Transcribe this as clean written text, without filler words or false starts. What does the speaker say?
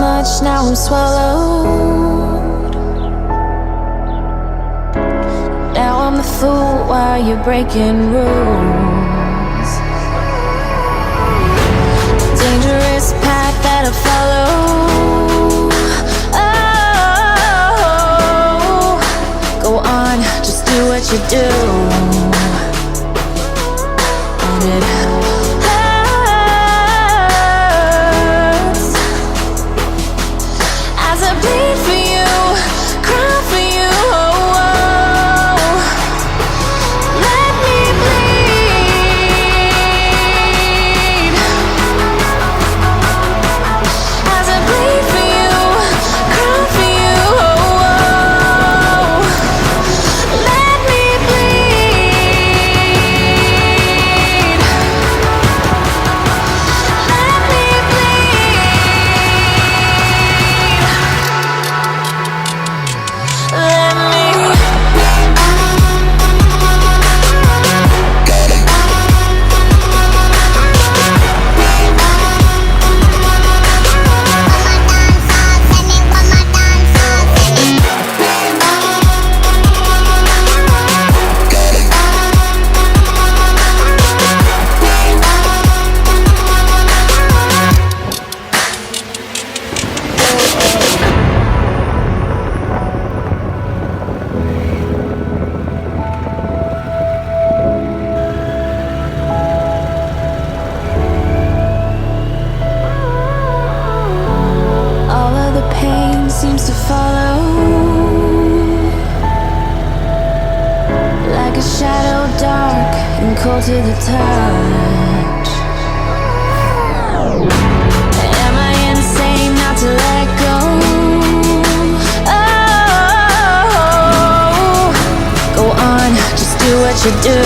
much, now I'm swallowed. Now I'm the fool while you're breaking rules. Dangerous path that I follow. Oh, go on, just do what you do. And it hurts as I bleed for you, cry for you. Oh, oh. Let me bleed as I bleed for you, cry for you. Oh, oh. Let me bleed. Let me bleed. Let me. All of the pain seems to follow, like a shadow dark and cold to the touch. Am I insane not to let go? Oh, go on, just do what you do.